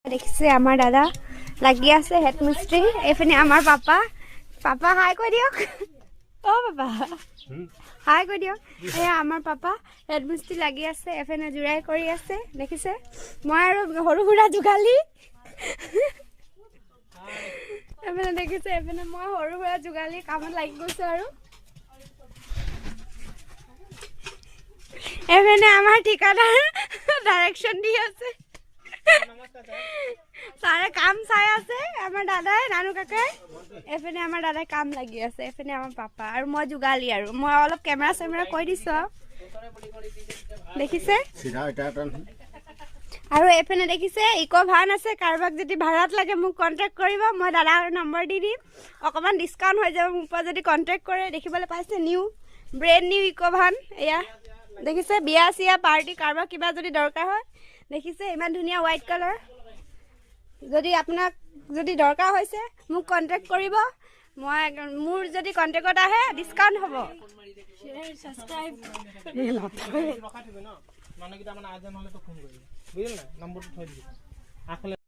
দেখিছে আমার দাদা লাগি আছে হেড মিস্ত্রি এফানে আমার পাপা পাপা হাই কই দিয়ক ও পাপা হাই কই দিয়ক এ আমার পাপা হেড মিস্ত্রি লাগি আছে এফানে জুৰাই কৰি আছে দেখিছে মই আৰু সৰু সুৰা যোগালি এফানে দেখিছে এফানে মই সৰু সুৰা যোগালি কামত লাগি গৈছো আৰু এফানে আমার ঠিকাদার ডাইরেকশন দি আছে সারে কাম চাই আছে আমার দাদাই নানু কাকাই এফানে আমার দাদাই কাম লাগি আছে এফানে আমার পাপা আর মই যোগালি আর মই অলপ ক্যামেরা কই দিছো দেখিছে আৰু এফানে দেখিছে ইকো ভান আছে কাৰবাক যদি ভাড়াত লাগে মোক কন্টাক্ট কৰিব মই দাদাৰ নম্বৰ দি দিম অকমান ডিসকাউন্ট হৈ যাব মোক যদি কন্টাক্ট কৰে দেখিবলৈ পাইছে নিউ ব্ৰেন্ড নিউ ইকো ভান এয়া দেখিছে বিয়া সিয়া পার্টি কারবাক কিবা যদি দরকার হয় দেখিছে ইমান ধুনিয়া হোয়াইট কালার যদি আপনাক যদি দরকার হইছে মোক কন্টাক্ট কৰিব মই মোৰ যদি কন্টাক্টত আহে ডিসকাউন্ট হ'ব শেয়ার সাবস্ক্রাইব মানকিটা মানে আজ নহলে তো ফোন করিব বুঝলেন না নম্বরটা থই দিবি